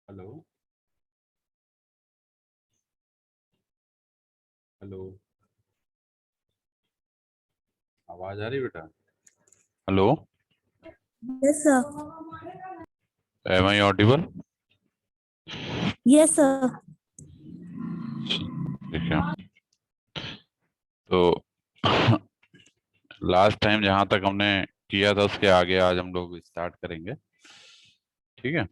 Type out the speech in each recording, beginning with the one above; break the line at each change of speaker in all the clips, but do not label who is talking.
Hello. Hello. आवाज आ रही बेटा? Hello.
Yes, sir.
Am I audible?
Yes, sir.
ठीक है। तो लास्ट टाइम जहां तक हमने किया था उसके आगे आज हम लोग स्टार्ट करेंगे। ठीक है।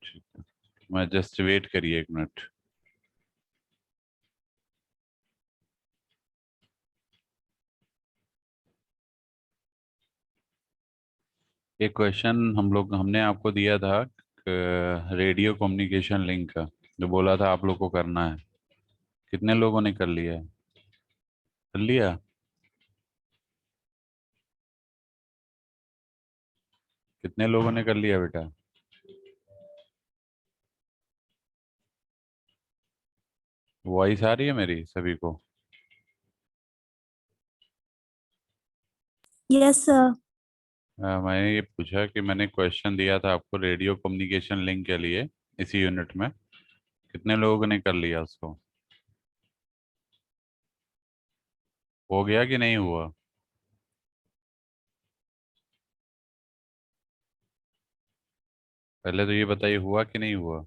ठीक है। मैं जस्ट वेट करिए 1 मिनट। एक क्वेश्चन हमने आपको दिया था रेडियो कम्युनिकेशन लिंक का, जो बोला था आप लोग को करना है। कितने लोगों ने कर लिया है? कर लिया? कितने लोगों ने कर लिया बेटा? वॉइस आ रही है मेरी सभी को?
Yes, sir.
मैंने ये पूछा कि मैंने क्वेश्चन दिया था आपको रेडियो कम्युनिकेशन लिंक के लिए इसी यूनिट में, कितने लोगों ने कर लिया उसको? हो गया कि नहीं हुआ? पहले तो ये बताइए, हुआ कि नहीं हुआ?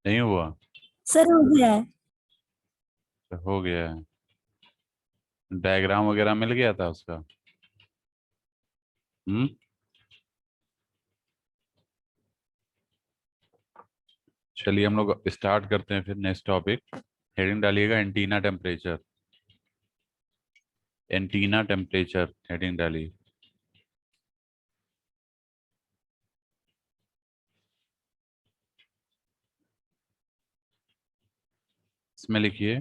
नहीं हुआ?
सर हो गया है।
तो हो गया है। डायग्राम वगैरह मिल गया था उसका? हम्म। चलिए हम लोग स्टार्ट करते हैं फिर नेक्स्ट टॉपिक। हेडिंग डालिएगा antenna temperature. Antenna temperature heading डालिए। इसमें लिखिए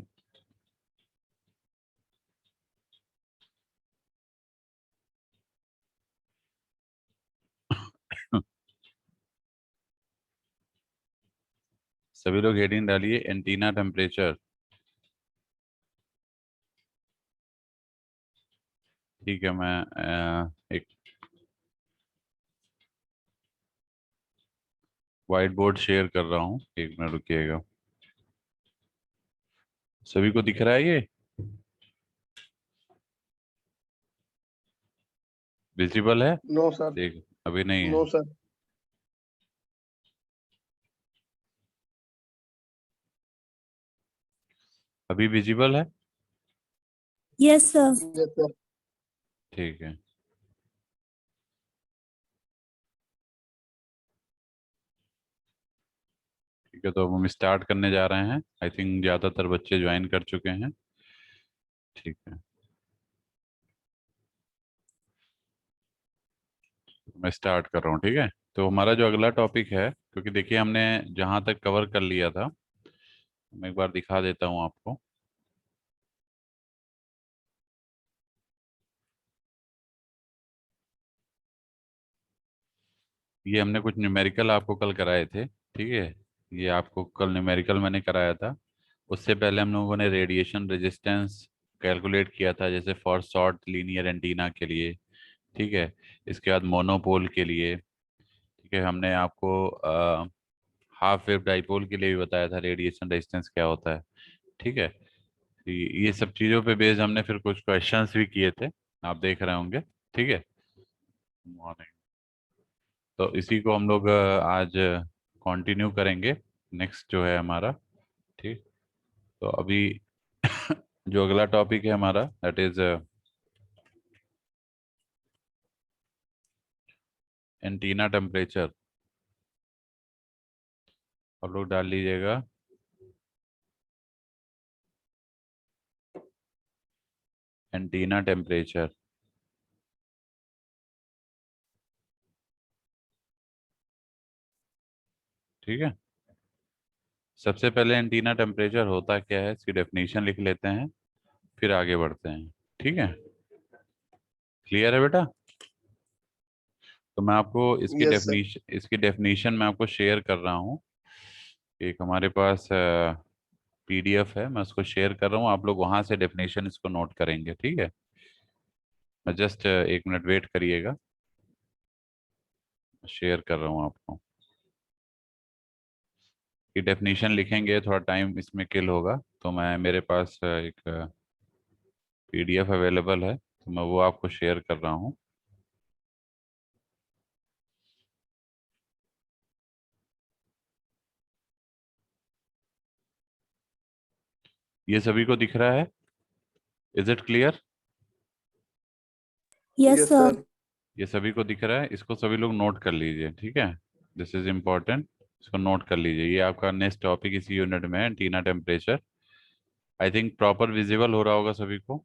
सभी लोग हेडिंग डालिए एंटीना टेम्परेचर। ठीक है। मैं एक व्हाइट बोर्ड शेयर कर रहा हूँ, 1 मिनट रुकिएगा। सभी को दिख रहा है ये? विजिबल है?
No sir.
देख, अभी नहीं है।
No sir.
अभी विजिबल है?
Yes, sir.
Yes sir.
ठीक है। ठीक है, तो अब हम स्टार्ट करने जा रहे हैं। आई थिंक ज़्यादातर बच्चे ज्वाइन कर चुके हैं। ठीक है, मैं स्टार्ट कर रहा हूँ। ठीक है, तो हमारा जो अगला टॉपिक है, क्योंकि देखिए हमने जहाँ तक कवर कर लिया था, मैं एक बार दिखा देता हूँ आपको। ये हमने कुछ न्यूमेरिकल आपको कल कराए थे। ठीक है, ये आपको कल न्यूमेरिकल मैंने कराया था। उससे पहले हम लोगों ने रेडिएशन रेजिस्टेंस कैलकुलेट किया था, जैसे फॉर शॉर्ट लीनियर एंटीना के लिए। ठीक है, इसके बाद मोनोपोल के लिए। ठीक है, हमने आपको हाफ वेव डाइपोल के लिए भी बताया था रेडिएशन रेजिस्टेंस क्या होता है। ठीक है, तो ये सब चीज़ों पे बेस्ड हमने फिर कुछ क्वेश्चंस भी किए थे, आप देख रहे होंगे। ठीक है। मॉर्निंग। तो इसी को हम लोग आज कंटिन्यू करेंगे, नेक्स्ट जो है हमारा। ठीक। तो अभी जो अगला टॉपिक है हमारा, दैट इज एंटीना टेम्परेचर। आप लोग डाल लीजिएगा एंटीना टेम्परेचर। ठीक है, सबसे पहले एंटीना टेम्परेचर होता क्या है, इसकी डेफिनेशन लिख लेते हैं, फिर आगे बढ़ते हैं। ठीक है, क्लियर है बेटा? तो मैं आपको
यस सर।
इसकी डेफिनेशन मैं आपको शेयर कर रहा हूँ। एक हमारे पास पीडीएफ है, मैं उसको शेयर कर रहा हूँ, आप लोग वहां से डेफिनेशन इसको नोट करेंगे। ठीक है। मैं जस्ट 1 मिनट वेट करिएगा, शेयर कर रहा हूँ आपको। कि डेफिनेशन लिखेंगे थोड़ा टाइम इसमें किल होगा, तो मैं मेरे पास एक पीडीएफ अवेलेबल है, तो मैं वो आपको शेयर कर रहा हूँ। ये सभी को दिख रहा है? Is it clear?
Yes,
yes
sir.
Sir.
ये सभी को दिख रहा है? इसको सभी लोग नोट कर लीजिए, ठीक है? दिस इज इम्पोर्टेंट, इसको नोट कर लीजिए। ये आपका नेक्स्ट टॉपिक इसी यूनिट में है, antenna temperature. I think proper visible हो रहा होगा सभी को,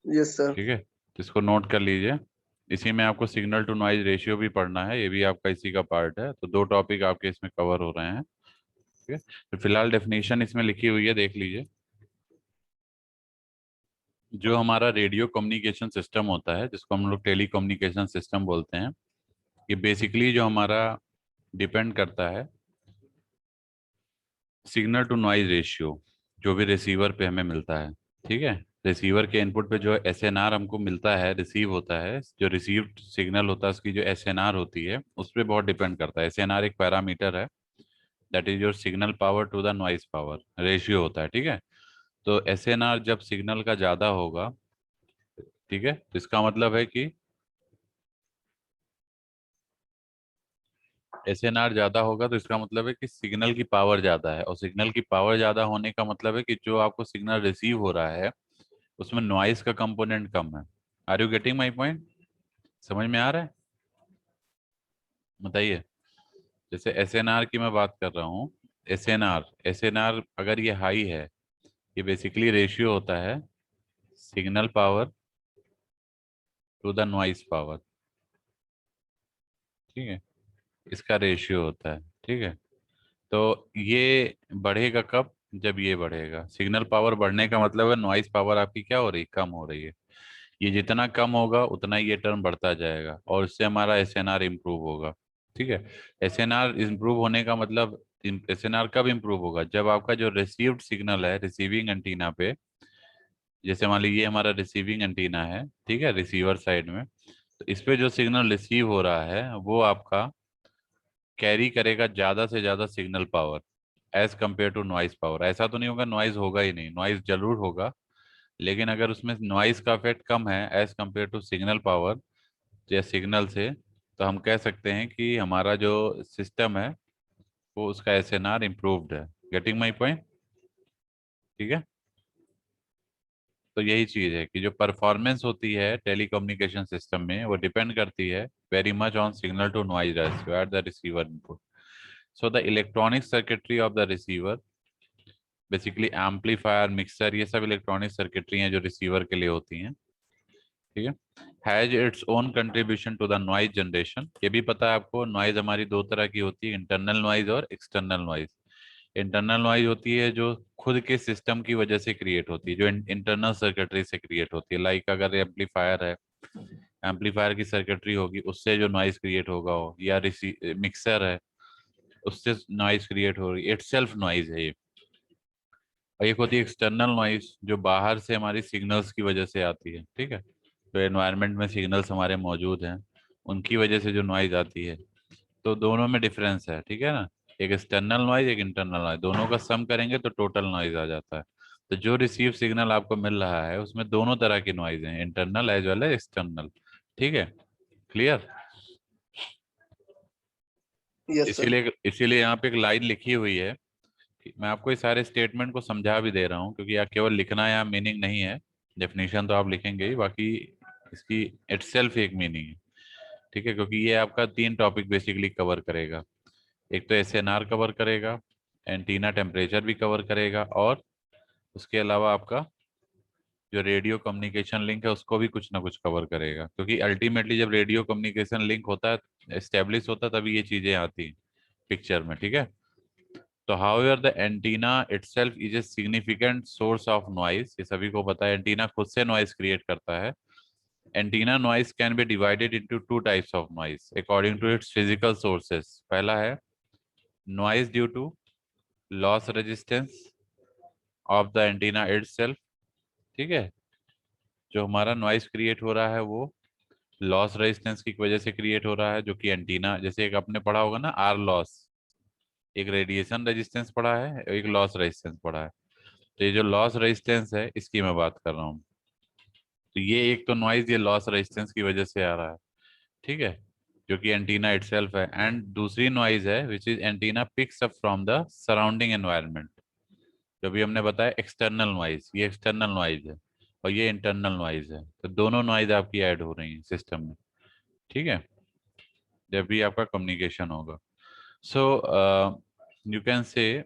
यस सर।
ठीक है? तो इसको नोट कर लीजिए। इसी में आपको सिग्नल टू नॉइज रेशियो भी पढ़ना है, ये भी आपका इसी का पार्ट है। तो 2 टॉपिक आपके इसमें कवर हो रहे हैं, ठीक है? तो फिलहाल डेफिनेशन इसमें लिखी हुई है, देख लीजिए। जो हमारा रेडियो कम्युनिकेशन सिस्टम होता है, जिसको हम लोग टेली कम्युनिकेशन सिस्टम बोलते हैं, ये बेसिकली जो हमारा डिपेंड करता है सिग्नल टू नॉइज रेशियो, जो भी रिसीवर पे हमें मिलता है, ठीक है? रिसीवर के इनपुट पे जो एसएनआर हमको मिलता है, रिसीव होता है, जो रिसीव्ड सिग्नल होता है, उसकी जो एसएनआर होती है उस पर बहुत डिपेंड करता है। एसएनआर एक पैरामीटर है, that is your signal power to the noise power ratio होता है, ठीक है? तो एसएनआर जब सिग्नल का ज़्यादा होगा, ठीक है, तो इसका मतलब है कि एसएनआर ज़्यादा होगा, तो इसका मतलब है कि सिग्नल की पावर ज़्यादा है, और सिग्नल की पावर ज़्यादा होने का मतलब है कि जो आपको सिग्नल रिसीव हो रहा है उसमें नॉइस का कंपोनेंट कम है। Are you getting my point? समझ में आ रहा है? बताइए। जैसे एसएनआर की मैं बात कर रहा हूँ, एसएनआर अगर ये हाई है, ये बेसिकली रेशियो होता है signal power to the noise power, ठीक है? इसका रेशियो होता है, ठीक है? तो ये बढ़ेगा कब? जब ये बढ़ेगा। सिग्नल पावर बढ़ने का मतलब है नॉइस पावर आपकी क्या हो रही है? कम हो रही है। ये जितना कम होगा उतना ही ये टर्म बढ़ता जाएगा, और इससे हमारा एसएनआर इम्प्रूव होगा, ठीक है? एसएनआर इम्प्रूव होने का मतलब, एसएनआर कब इम्प्रूव होगा? जब आपका जो रिसीव्ड सिग्नल है रिसीविंग एंटीना पे, जैसे मान लीजिए हमारा रिसीविंग एंटीना है, ठीक है, रिसीवर साइड में, तो इस पे जो सिग्नल रिसीव हो रहा है वो आपका कैरी करेगा ज़्यादा से ज़्यादा signal power as compared to noise power. ऐसा तो नहीं होगा नॉइज होगा ही नहीं, नॉइज जरूर होगा, लेकिन अगर उसमें नॉइस का इफेक्ट कम है as compared to signal power या सिग्नल से, तो हम कह सकते हैं कि हमारा जो सिस्टम है वो उसका एसएनआर इम्प्रूव्ड है। Getting my point? ठीक है? तो यही चीज़ है कि जो परफॉर्मेंस होती है टेलीकम्युनिकेशन सिस्टम में, वो डिपेंड करती है very much on signal to noise ratio at the receiver input. So the electronic circuitry of the receiver, basically amplifier, mixer, ये सब इलेक्ट्रॉनिक सर्किटरी हैं जो रिसीवर के लिए होती हैं, ठीक है? Has its own contribution to the noise generation. ये भी पता है आपको, नॉइज हमारी 2 तरह की होती है, इंटरनल नॉइज और एक्सटर्नल नॉइज। इंटरनल नॉइज होती है जो खुद के सिस्टम की वजह से क्रिएट होती है, जो इंटरनल सर्किटरी से क्रिएट होती है। लाइक अगर एम्पलीफायर है, एम्पलीफायर की सर्किटरी होगी, उससे जो नॉइज क्रिएट होगा हो, या मिक्सर है, उससे नॉइज क्रिएट हो रही है, इट सेल्फ नॉइज है ये। और एक होती है एक्सटर्नल नॉइज, जो बाहर से हमारी सिग्नल्स की वजह से आती है, ठीक है? जो एनवायरनमेंट में सिग्नल्स हमारे मौजूद हैं उनकी वजह से जो नॉइज आती है। तो दोनों में डिफरेंस है, ठीक है ना? एक एक्सटर्नल नॉइज, एक इंटरनल नॉइज, दोनों का सम करेंगे तो टोटल नॉइज आ जाता है। तो जो रिसीव सिग्नल आपको मिल रहा है उसमें दोनों तरह की नॉइज है, internal as well as external, ठीक है? क्लियर?
Yes sir.
इसीलिए इसीलिए यहाँ पे एक लाइन लिखी हुई है कि मैं आपको इस सारे स्टेटमेंट को समझा भी दे रहा हूँ, क्योंकि यहाँ केवल लिखना यहाँ मीनिंग नहीं है, डेफिनेशन तो आप लिखेंगे ही, बाकी इसकी इटसेल्फ एक मीनिंग है, ठीक है? क्योंकि ये आपका 3 टॉपिक बेसिकली कवर करेगा। एक तो एसएनआर कवर करेगा, एंटीना टेम्परेचर भी कवर करेगा, और उसके अलावा आपका जो रेडियो कम्युनिकेशन लिंक है उसको भी कुछ ना कुछ कवर करेगा, क्योंकि अल्टीमेटली जब रेडियो कम्युनिकेशन लिंक होता है, एस्टेब्लिश होता है, तभी ये चीज़ें आती हैं पिक्चर में, ठीक है? तो however the antenna itself is a significant source of noise, ये सभी को पता है एंटीना खुद से नॉइज क्रिएट करता है। Antenna noise can be divided into 2 types of noise according to its physical sources. पहला है noise due to loss resistance of the antenna itself, ठीक है? जो हमारा नॉइस क्रिएट हो रहा है वो लॉस रेजिस्टेंस की वजह से क्रिएट हो रहा है, जो कि एंटीना, जैसे एक आपने पढ़ा होगा ना आर लॉस, एक रेडिएशन रेजिस्टेंस पढ़ा है, एक लॉस रेजिस्टेंस पढ़ा है। तो ये जो लॉस रेजिस्टेंस है इसकी मैं बात कर रहा हूँ। तो ये एक तो नॉइज ये लॉस रेजिस्टेंस की वजह से आ रहा है, ठीक है, जो कि एंटीना इटसेल्फ है। एंड दूसरी नॉइज है which is antenna picks up from the surrounding environment. जो भी हमने बताया एक्सटर्नल नॉइज, ये एक्सटर्नल नॉइज है और ये इंटरनल नॉइज है। तो दोनों नॉइज आपकी ऐड हो रही है सिस्टम में, ठीक है, जब भी आपका कम्युनिकेशन होगा। सो you can say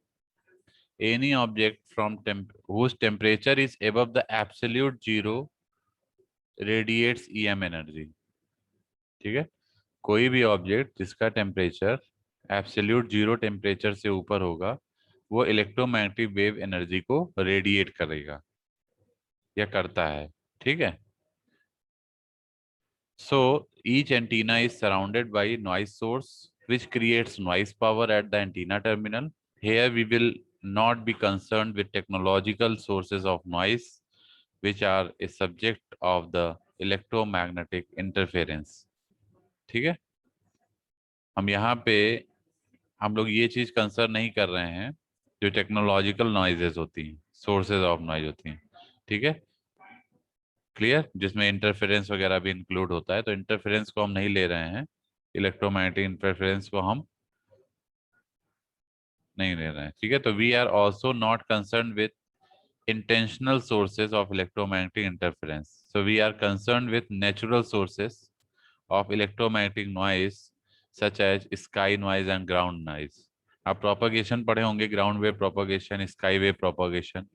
any object from whose temperature is above the absolute zero radiates EM energy, ठीक है, कोई भी ऑब्जेक्ट जिसका टेम्परेचर एब्सोल्यूट जीरो टेम्परेचर से ऊपर होगा वो इलेक्ट्रोमैग्नेटिक वेव एनर्जी को रेडिएट करेगा या करता है, ठीक है। So each antenna is surrounded by noise source which creates noise power at the antenna terminal. Here we will not be concerned with technological sources of noise which are a subject of the electromagnetic interference, ठीक है। हम यहाँ पे हम लोग ये चीज concern नहीं कर रहे हैं जो टेक्नोलॉजिकल नॉइजेस होती हैं, सोर्सेज ऑफ नॉइज होती हैं, ठीक है, क्लियर, जिसमें इंटरफेरेंस वगैरह भी इंक्लूड होता है। तो इंटरफेरेंस को हम नहीं ले रहे हैं, इलेक्ट्रोमैग्नेटिक इंटरफेरेंस को हम नहीं ले रहे हैं, ठीक है। तो we are also not concern with intentional sources of electromagnetic interference. So we are concerned with natural sources of electromagnetic noise such as sky noise and ground noise. आप प्रोपगेशन पढ़े होंगे, ground wave propagation, sky wave propagation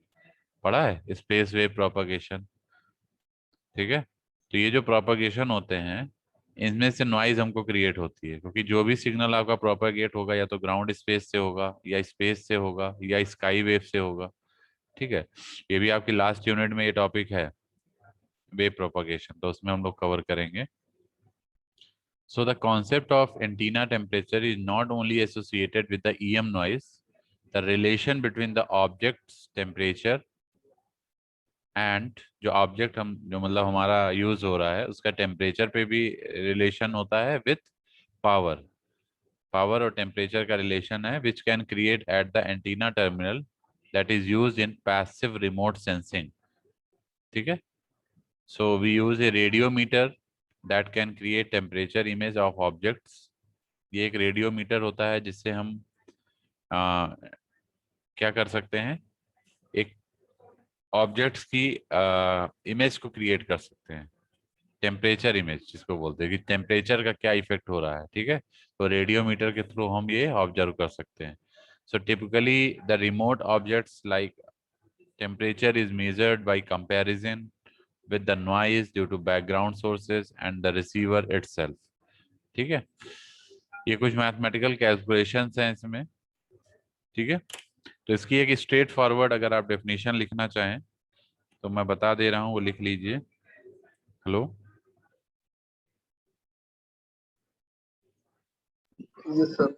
पढ़ा है, space wave propagation, ठीक है। तो ये जो प्रोपगेशन होते हैं इनमें से नॉइज हमको क्रिएट होती है, क्योंकि जो भी सिग्नल आपका प्रोपगेट होगा या तो ग्राउंड स्पेस से होगा या स्पेस से होगा या स्काई वेव से होगा, ठीक है। ये भी आपकी लास्ट यूनिट में ये टॉपिक है वेव प्रोपगेशन, तो उसमें हम लोग कवर करेंगे। So the concept of antenna temperature is not only associated with the EM noise, the relation between the objects temperature and जो ऑब्जेक्ट हम जो मतलब हमारा यूज हो रहा है उसका टेम्परेचर पे भी रिलेशन होता है विथ पावर। पावर और टेम्परेचर का रिलेशन है which can create at the antenna terminal that is used in passive remote sensing, ठीक है। So we use a radiometer that can create temperature image of objects. ये एक radiometer होता है जिससे हम क्या कर सकते हैं, एक ऑब्जेक्ट्स की इमेज को क्रिएट कर सकते हैं, टेम्परेचर इमेज जिसको बोलते हैं कि टेम्परेचर का क्या इफेक्ट हो रहा है, ठीक है। तो रेडियोमीटर के थ्रू हम ये ऑब्जर्व कर सकते हैं। So typically the remote objects like temperature is measured by comparison with the noise due to background sources and the receiver itself, ठीक है। ये कुछ मैथमेटिकल कैलकुलेशंस हैं इसमें, ठीक है। तो इसकी एक स्ट्रेट फॉरवर्ड अगर आप डेफिनेशन लिखना चाहें तो मैं बता दे रहा हूँ, वो लिख लीजिए। Hello,
yes sir.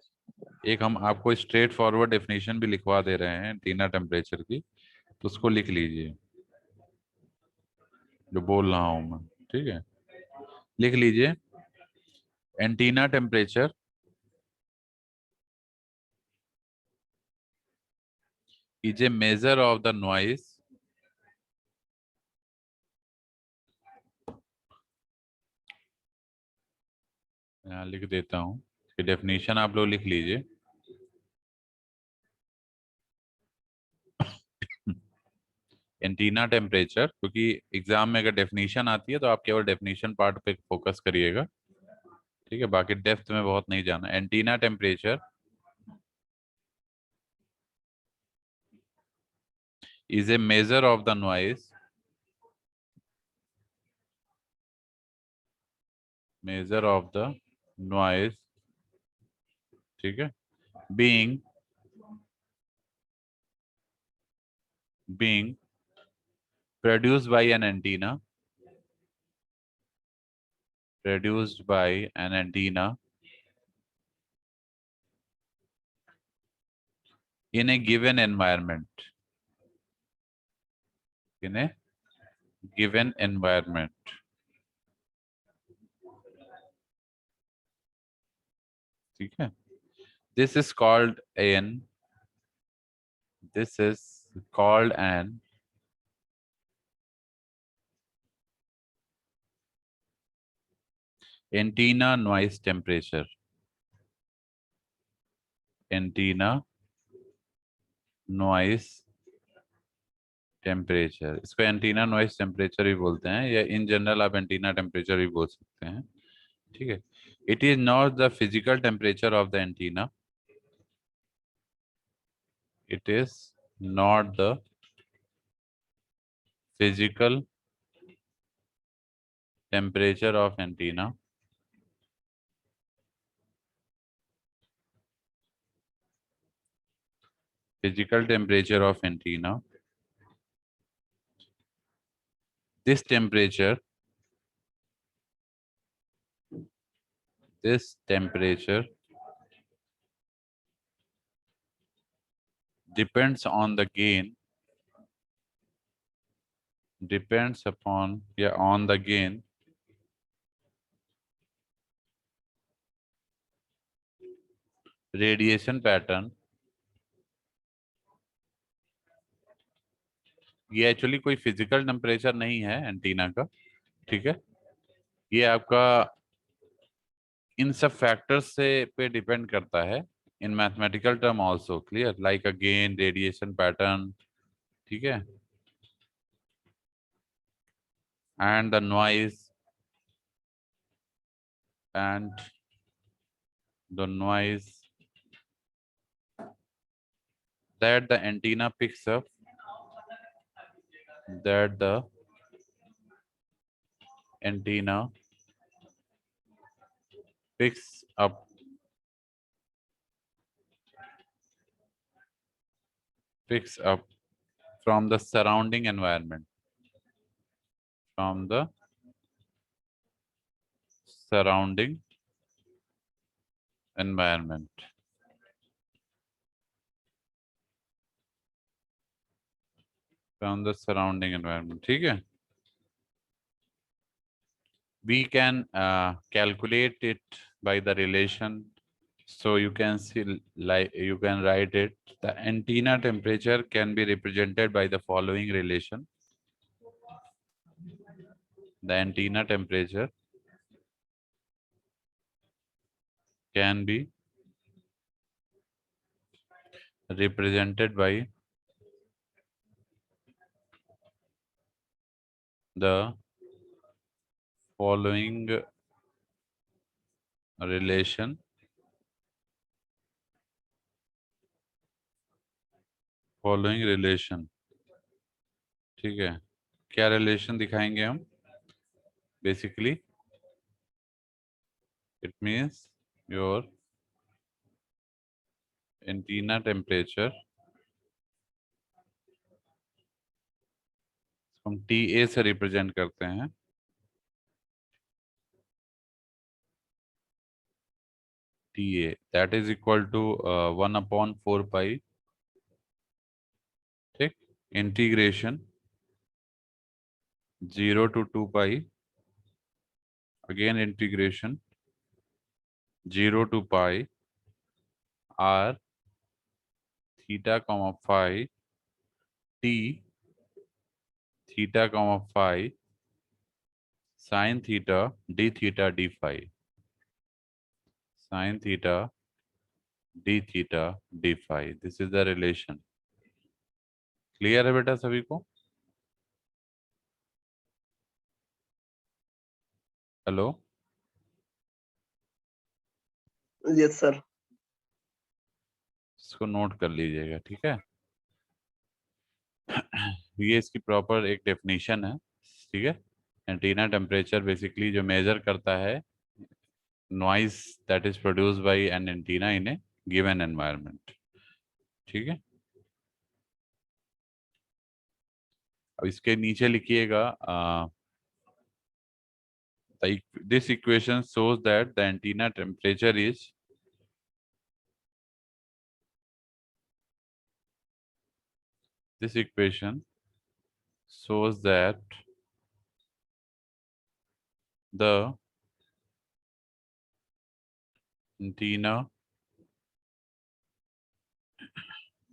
एक हम आपको स्ट्रेट फॉरवर्ड डेफिनेशन भी लिखवा दे रहे हैं एंटीना टेम्परेचर की, तो उसको लिख लीजिए जो बोल रहा हूं मैं, ठीक है, लिख लीजिए। Antenna temperature is a measure of the noise यहाँ लिख देता हूँ, डेफिनेशन आप लोग लिख लीजिए। एंटीना टेम्परेचर, क्योंकि एग्जाम में अगर डेफिनेशन आती है तो आप केवल डेफिनेशन पार्ट पे फोकस करिएगा, ठीक है, बाकी डेप्थ में बहुत नहीं जाना। Antenna temperature is a measure of the noise, measure of the noise, ठीक है, being produced by an antenna, produced by an antenna in a given environment, in a given environment. ठीक है? This is called an antenna noise temperature. Antenna noise temperature, इसको antenna noise temperature भी बोलते हैं, या in general आप antenna temperature भी बोल सकते हैं. ठीक है. It is not the physical temperature of the antenna. It is not the physical temperature of antenna. Physical temperature of antenna. This temperature depends on the gain, on the gain radiation pattern. ये actually कोई physical temperature नहीं है antenna का. ठीक है. ये आपका इन सब फैक्टर्स से पे डिपेंड करता है. इन mathematical term also, clear, like अ गेन, रेडिएशन पैटर्न. ठीक है. And the noise that the antenna picks up, picks up from the surrounding environment, ठीक है. We can calculate it by the relation. So you can see, like, you can write it. The antenna temperature can be represented by the following relation. The antenna temperature can be represented by the following relation. ठीक है. क्या relation दिखाएंगे हम? Basically it means your antenna temperature, हम TA से represent करते हैं. TA that is equal to 1/4 pi. ठीक. Integration 0 to 2 pi, again integration 0 to pi r theta comma phi t theta comma phi sin theta d theta d phi, sin theta d theta d phi. This is the relation. Clear है बेटा सभी को? Hello.
Yes, sir.
इसको note कर लीजिएगा. ठीक है. ये इसकी प्रॉपर एक डेफिनेशन है. ठीक है. एंटीना टेम्परेचर बेसिकली जो मेजर करता है noise that is produced by an antenna in a given environment. ठीक है. अब इसके नीचे लिखिएगा this equation shows that the antenna temperature is this equation shows that the antenna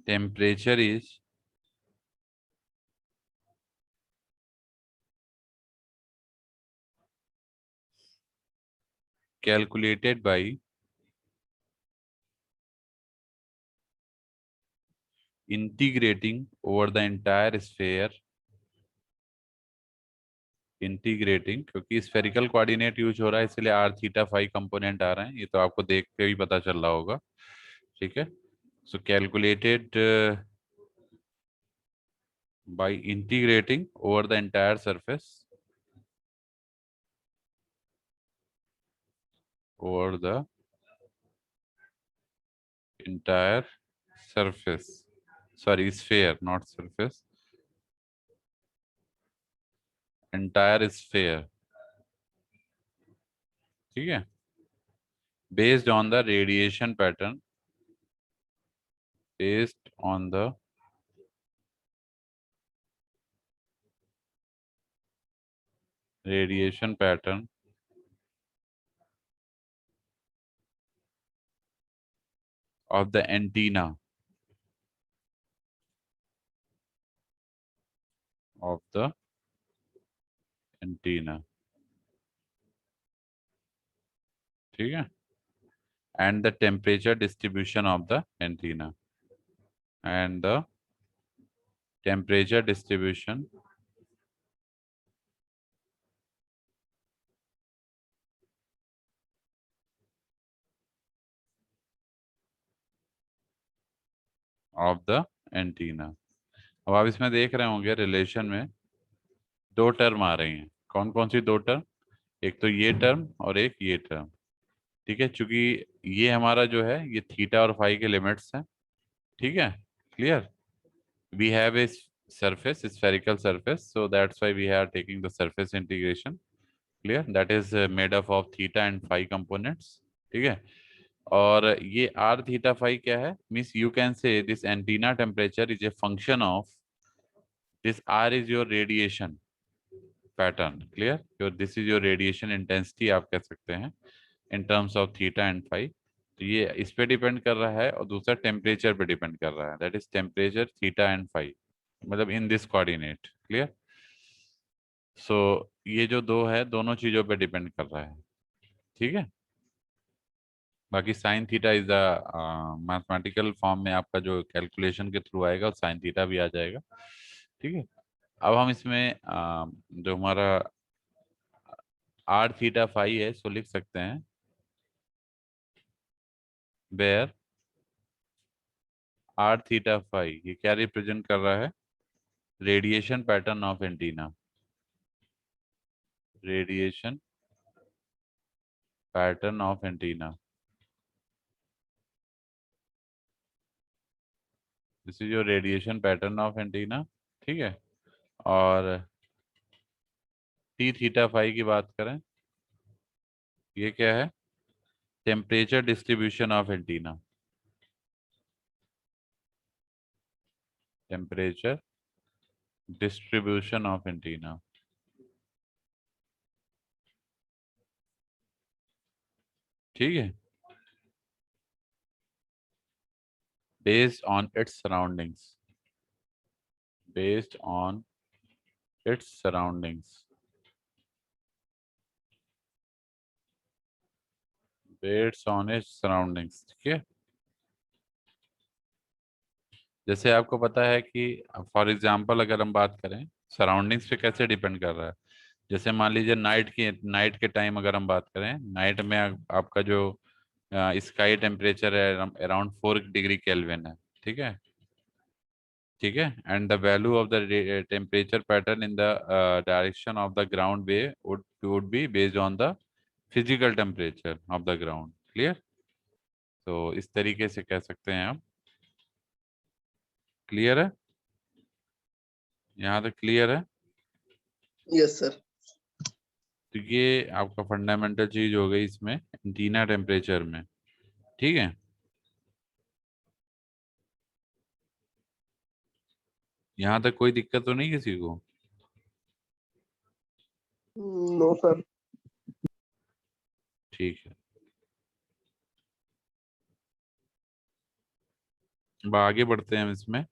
temperature is calculated by integrating over the entire sphere, integrating, क्योंकि spherical coordinate use हो रहा है इसलिए आर थीटा फाई कंपोनेंट आ रहे हैं, ये तो आपको देख के भी पता चल रहा होगा, ठीक है। सो calculated by integrating over the entire surface, over the entire surface, sorry, sphere, not surface, entire sphere, ठीक है, based on the radiation pattern, based on the radiation pattern of the antenna of the antenna, ठीक है, and the temperature distribution of the antenna, and the temperature distribution of the antenna। अब आप इसमें देख रहे होंगे रिलेशन में दो टर्म आ रही हैं, कौन कौन सी दो टर्म, एक तो ये टर्म और एक ये टर्म, ठीक है, चूंकि ये हमारा जो है ये थीटा और फाई के लिमिट्स हैं, ठीक है, clear, we have a surface, spherical surface, so that's why we are taking the surface integration, clear, that is made up of theta and phi components, ठीक है। और ये r theta phi क्या है, means you can say this antenna temperature is a function of this r is your radiation pattern, clear, your this is your radiation intensity आप कह सकते हैं in terms of theta and phi, तो ये इस पे डिपेंड कर रहा है और दूसरा टेम्परेचर पे डिपेंड कर रहा है, that is temperature theta and phi, मतलब इन दिस कोऑर्डिनेट, क्लियर। सो ये जो दो है दोनों चीजों पे डिपेंड कर रहा है, ठीक है। बाकी sine theta is the mathematical form में आपका जो कैलकुलेशन के थ्रू आएगा साइन थीटा भी आ जाएगा, ठीक है। अब हम इसमें जो हमारा आर थीटा फाई है इसको लिख सकते हैं वेयर आर थीटा फाई, ये क्या रिप्रेजेंट कर रहा है, radiation pattern of antenna, radiation pattern of antenna, this is your radiation pattern of antenna, ठीक है। और टी थीटा फाई की बात करें, ये क्या है, temperature distribution of antenna, temperature distribution of antenna, ठीक है, based on its surroundings, based on its surroundings, based on its surroundings, ठीक है। जैसे आपको पता है कि फॉर एग्जांपल अगर हम बात करें सराउंडिंग्स पे कैसे डिपेंड कर रहा है, जैसे मान लीजिए नाइट के टाइम अगर हम बात करें, नाइट में आपका जो स्काई टेम्परेचर है अराउंड 4 डिग्री केल्विन है, ठीक है, ठीक है, and the value of the temperature pattern in the direction of the ground way would be based on the physical temperature of the ground, clear. तो इस तरीके से कह सकते हैं आप, क्लियर है, यहाँ तक क्लियर है।
Yes sir.
तो ये आपका फंडामेंटल चीज हो गई इसमें एंटीना टेम्परेचर में, ठीक है। यहाँ तक कोई दिक्कत तो नहीं किसी को,
नो सर।
ठीक है, अब आगे बढ़ते हैं हम इसमें।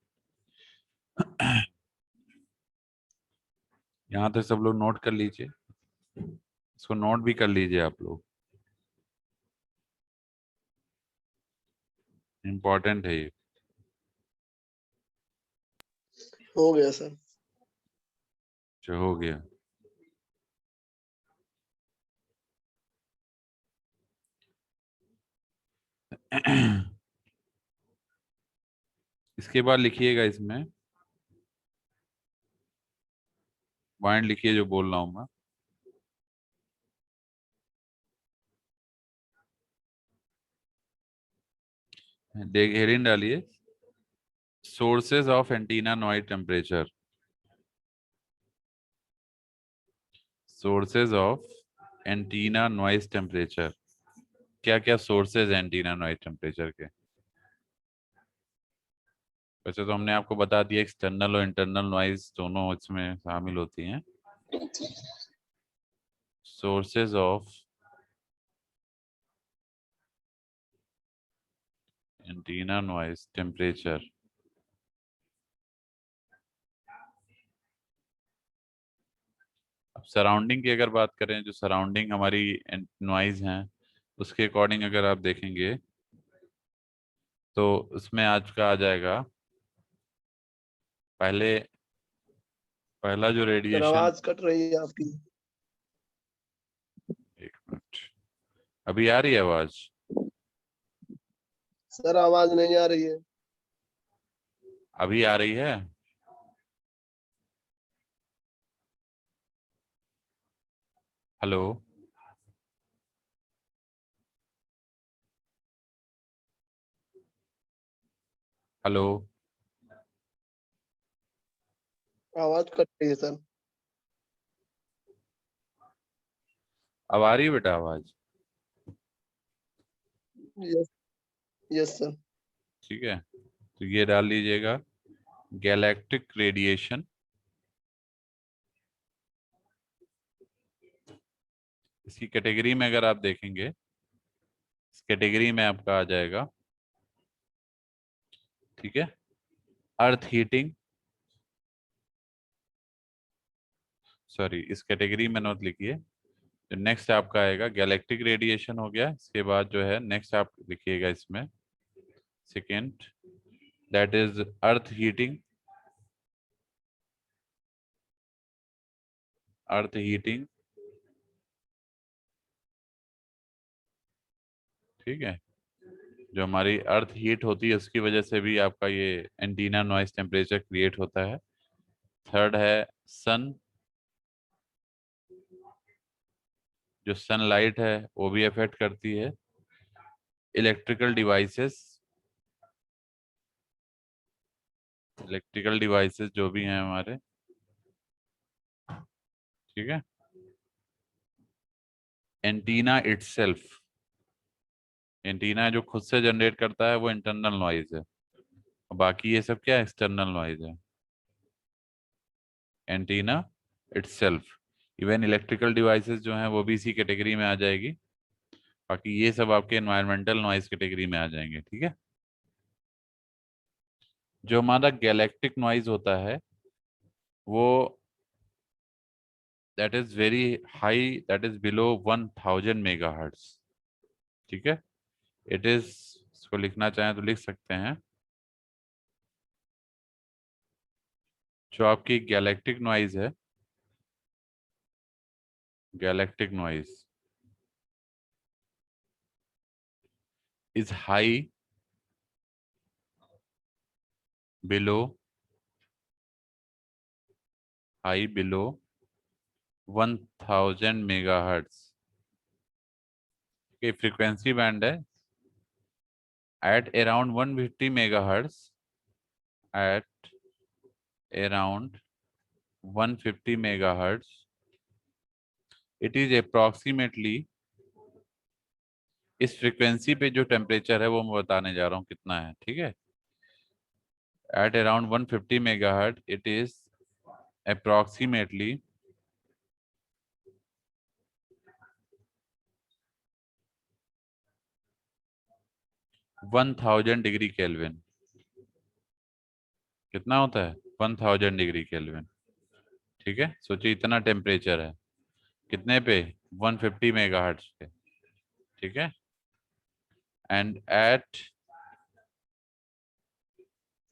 यहाँ तक सब लोग नोट कर लीजिए, इसको नोट भी कर लीजिए आप लोग, इम्पोर्टेंट है ये।
हो गया सर।
जो हो गया, इसके बाद लिखिएगा इसमें पॉइंट लिखिए जो बोल रहा हूं मैं। देख हेडिंग डालिए, sources of antenna noise temperature. Sources of antenna noise temperature, क्या क्या सोर्सेज हैं एंटीना नॉइज टेम्परेचर के। वैसे तो हमने आपको बता दिया एक्सटर्नल और इंटरनल नॉइज दोनों इसमें शामिल होती हैं। Sources of antenna noise temperature, अब सराउंडिंग की अगर बात करें, जो सराउंडिंग हमारी नॉइज हैं उसके अकॉर्डिंग अगर आप देखेंगे तो उसमें आज का आ जाएगा पहला जो
सर
रेडिएशन।
आवाज कट रही है आपकी।
एक मिनट, अभी आ रही है आवाज?
सर आवाज नहीं आ रही है।
अभी आ रही है? हेलो, हेलो,
आवाज कट रही है सर।
अब आ रही है बेटा आवाज?
Yes, yes sir.
ठीक है, तो ये डाल लीजिएगा गैलेक्टिक रेडिएशन। इसकी कैटेगरी में अगर आप देखेंगे, इस कैटेगरी में आपका आ जाएगा, ठीक है, अर्थ हीटिंग, सॉरी इस कैटेगरी में नोट लिखिए। तो नेक्स्ट आपका आएगा गैलेक्टिक रेडिएशन हो गया, इसके बाद जो है नेक्स्ट आप लिखिएगा इसमें second, that is earth heating. Earth heating, ठीक है, जो हमारी अर्थ हीट होती है उसकी वजह से भी आपका ये एंटीना नॉइज टेम्परेचर क्रिएट होता है। थर्ड है सन, जो सनलाइट है वो भी अफेक्ट करती है। इलेक्ट्रिकल डिवाइसेस, इलेक्ट्रिकल डिवाइसेस जो भी हैं हमारे, ठीक है। एंटीना इटसेल्फ, एंटीना जो खुद से जनरेट करता है वो इंटरनल नॉइज है, बाकी ये सब क्या एक्सटर्नल नॉइज है। Antenna itself, even electrical devices जो हैं वो भी इसी कैटेगरी में आ जाएगी, बाकी ये सब आपके एनवायरमेंटल नॉइज कैटेगरी में आ जाएंगे, ठीक है। जो हमारा गैलेक्टिक नॉइज होता है वो that is very high, that is below 1000 megahertz, ठीक है। इट इज, इसको लिखना चाहें तो लिख सकते हैं, जो आपकी गैलेक्टिक नॉइज है, galactic noise is below high below 1000 megahertz की फ्रीक्वेंसी बैंड है। at around 150 megahertz, at around 150 megahertz, it is approximately, इस फ्रीक्वेंसी पे जो टेम्परेचर है वो मैं बताने जा रहा हूँ कितना है, ठीक है। at around 150 megahertz, it is approximately 1000 degree kelvin. कितना होता है? 1000 डिग्री केल्विन। ठीक है, सोचिए इतना टेम्परेचर है, कितने पे? 150 मेगाहर्ट्ज पे। ठीक है, and at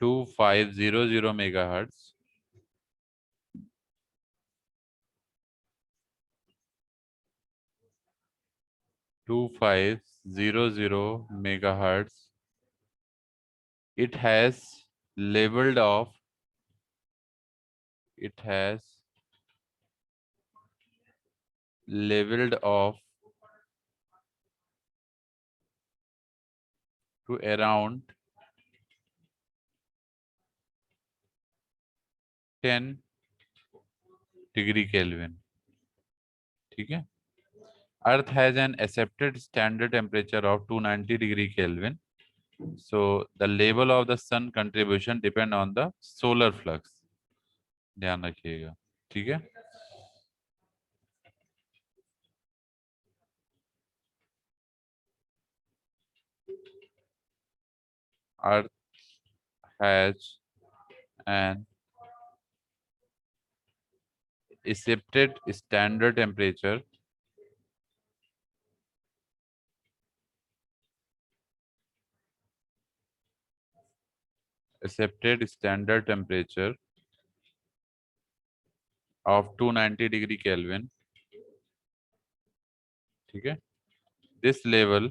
2500 megahertz 2500 megahertz, it has leveled off, it has leveled off to around 10 degree Kelvin. ठीक है, Earth has an accepted standard temperature of 290 degree Kelvin. So the level of the sun contribution depend on the solar flux. ध्यान रखिएगा। ठीक है, Earth has an accepted standard temperature of 290 degree Kelvin. ठीक है, this level,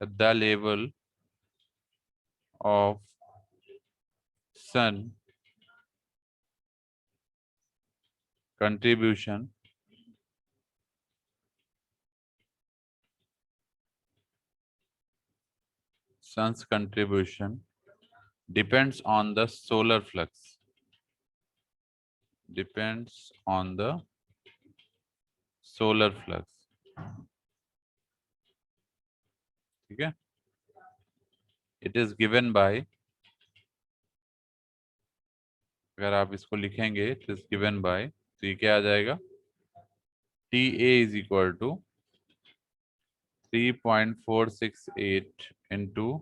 the level of sun contribution sun's contribution depends on the solar flux, depends on the solar flux. ठीक है, it is given by, अगर आप इसको लिखेंगे it is given by, तो ये क्या आ जाएगा? TA is equal to 3.468 into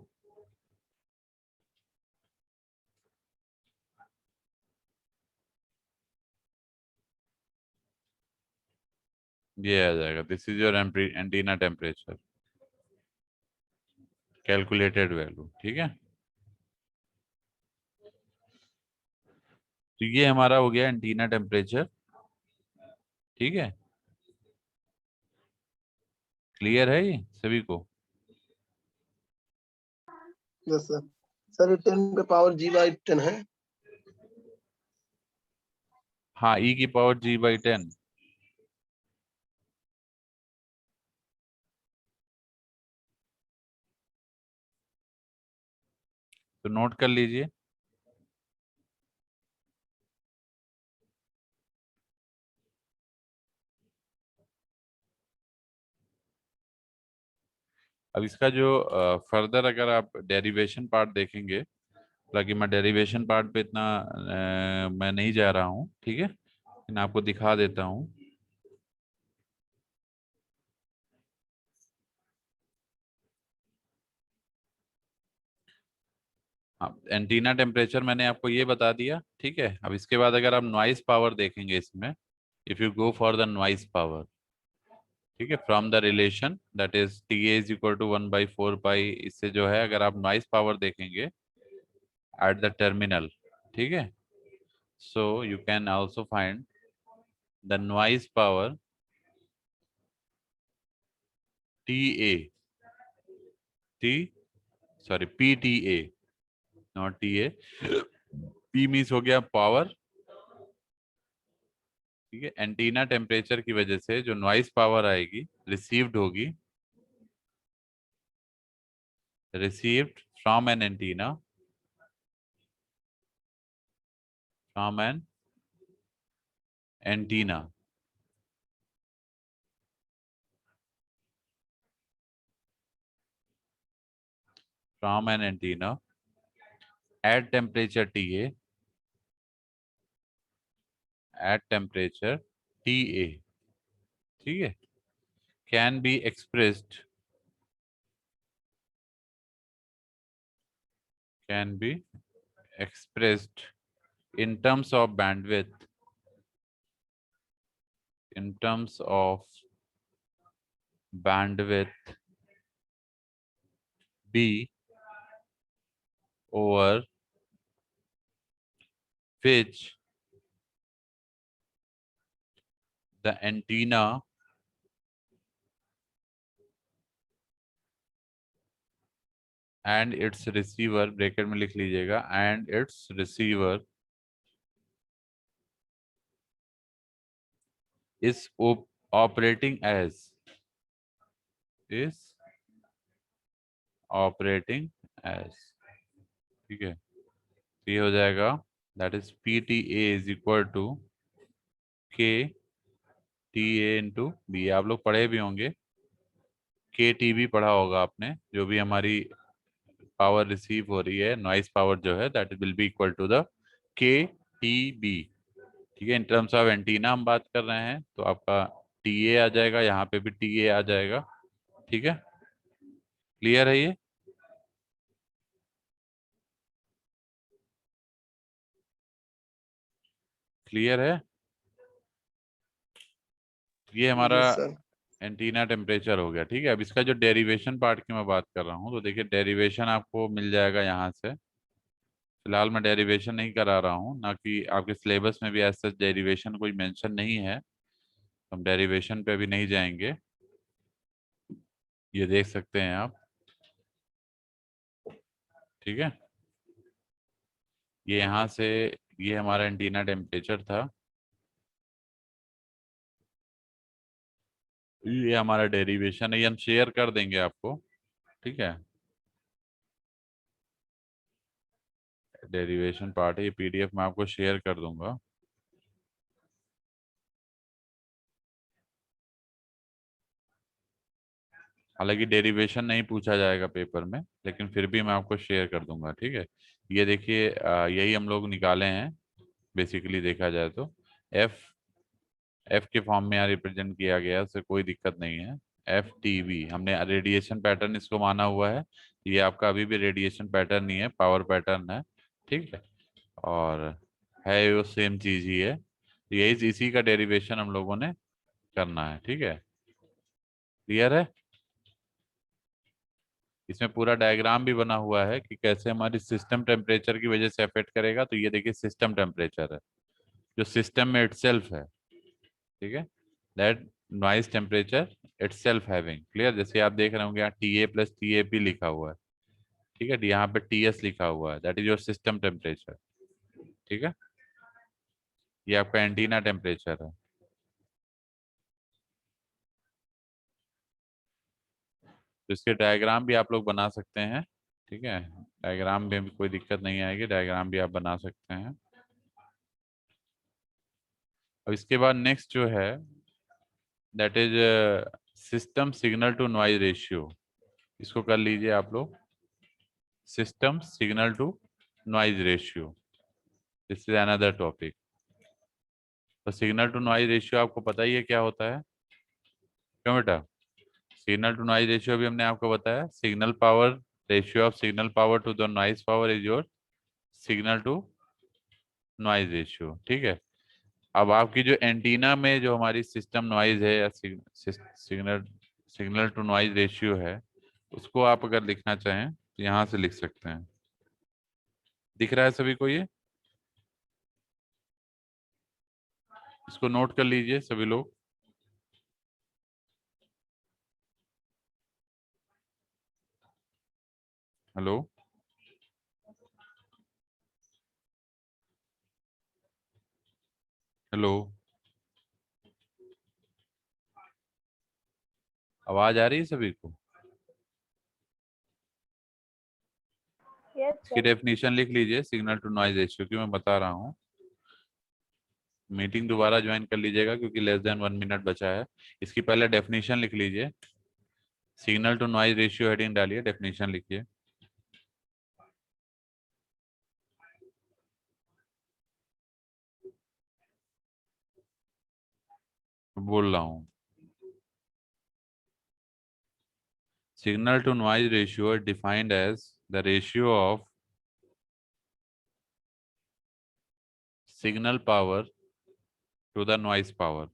ये आ जाएगा, this is your antenna temperature calculated value. ठीक है, तो ये हमारा हो गया एंटीना टेम्परेचर। ठीक है, क्लियर है ये सभी को?
Yes sir. सर ये 10⁻G/10 है।
हाँ, e⁻G/10। तो नोट कर लीजिए। अब इसका जो फर्दर अगर आप डेरिवेशन पार्ट देखेंगे, हालांकि मैं डेरिवेशन पार्ट पे इतना मैं नहीं जा रहा हूँ। ठीक है, लेकिन आपको दिखा देता हूँ। हाँ, एंटीना टेम्परेचर मैंने आपको ये बता दिया। ठीक है, अब इसके बाद अगर आप नॉइस पावर देखेंगे इसमें, if you go for the noise power, ठीक है, from the relation that is TA is equal to 1/4 pi, इससे जो है अगर आप नॉइस पावर देखेंगे एट द टर्मिनल, ठीक है, so you can also find the noise power TA, PTA, not TA। P means हो गया पावर। ठीक है, एंटीना टेम्परेचर की वजह से जो नॉइस पावर आएगी रिसीव्ड होगी, received from an antenna, from an antenna, from an antenna at temperature TA, at temperature TA। ठीक है, can be expressed can be expressed in terms of bandwidth, in terms of bandwidth B over which the antenna and its receiver, bracket में लिख लीजिएगा, and its receiver is operating as, is operating as, ठीक है, तो ये हो जाएगा, that is PTA is equal to KTA into B। आप लोग पढ़े भी होंगे, KTB पढ़ा होगा आपने, जो भी हमारी पावर रिसीव हो रही है, नॉइस पावर जो है, that will be equal to the KTB। ठीक है, इन टर्म्स ऑफ एंटीना हम बात कर रहे हैं, तो आपका TA आ जाएगा, यहाँ पे भी TA आ जाएगा। ठीक है, क्लियर है ये? क्लियर है? ये हमारा
Yes, sir.
एंटीना टेम्परेचर हो गया। ठीक है, अब इसका जो डेरिवेशन पार्ट की मैं बात कर रहा हूँ, तो देखिए डेरिवेशन आपको मिल जाएगा यहाँ से। फिलहाल मैं डेरिवेशन नहीं करा रहा हूँ, ना कि आपके सिलेबस में भी ऐसा डेरिवेशन कोई मेंशन नहीं है, हम डेरिवेशन पे भी नहीं जाएंगे। ये देख सकते हैं आप। ठीक है, ये यहाँ से, ये हमारा एंटीना टेम्परेचर था, ये हमारा डेरिवेशन है, ये हम शेयर कर देंगे आपको। ठीक है, डेरिवेशन पार्ट है, ये PDF में आपको शेयर कर दूंगा। हालांकि डेरिवेशन नहीं पूछा जाएगा पेपर में, लेकिन फिर भी मैं आपको शेयर कर दूंगा। ठीक है, ये देखिए, यही हम लोग निकाले हैं बेसिकली, देखा जाए तो एफ के फॉर्म में यहाँ रिप्रेजेंट किया गया, उससे कोई दिक्कत नहीं है। FTV हमने रेडिएशन पैटर्न इसको माना हुआ है, ये आपका अभी भी रेडिएशन पैटर्न नहीं है, पावर पैटर्न है। ठीक है, और है वो सेम चीज ही है, तो यही इसी का डेरिवेशन हम लोगों ने करना है। ठीक है, क्लियर है? इसमें पूरा डायग्राम भी बना हुआ है कि कैसे हमारी सिस्टम टेम्परेचर की वजह से अफेक्ट करेगा। तो ये देखिए सिस्टम टेम्परेचर है, जो सिस्टम में इटसेल्फ है। ठीक है, that noise temperature itself having, clear? जैसे आप देख रहे होंगे यहाँ TA प्लस TAP लिखा हुआ है। ठीक है, यहाँ पे TS लिखा हुआ है, that is your system temperature. ठीक है, ये आपका एंटीना टेम्परेचर है। तो इसके डायग्राम भी आप लोग बना सकते हैं। ठीक है, डायग्राम में भी कोई दिक्कत नहीं आएगी, डायग्राम भी आप बना सकते हैं। अब इसके बाद नेक्स्ट जो है, that is system signal to noise ratio. इसको कर लीजिए आप लोग, system signal to noise ratio, this is another topic. तो सिग्नल टू नॉइज रेशियो आपको पता ही है क्या होता है, क्यों बेटा? सिग्नल टू नॉइज रेशियो भी हमने आपको बताया, signal power ratio of signal power to the noise power is your signal to noise ratio. ठीक है, अब आपकी जो एंटीना में जो हमारी सिस्टम नॉइज है या signal signal to noise ratio है, उसको आप अगर लिखना चाहें तो यहाँ से लिख सकते हैं। दिख रहा है सभी को ये? इसको नोट कर लीजिए सभी लोग। हेलो, हेलो, आवाज आ रही है सभी को?
Yes,
इसकी
sir.
डेफिनेशन लिख लीजिए सिग्नल टू नॉइज रेशियो की, मैं बता रहा हूँ। मीटिंग दोबारा ज्वाइन कर लीजिएगा क्योंकि लेस देन 1 मिनट बचा है। इसकी पहले डेफिनेशन लिख लीजिए, signal to noise ratio heading डालिए, डेफिनेशन लिखिए। बोल रहा हूँ, signal to noise ratio is defined as the ratio of signal power to the noise power.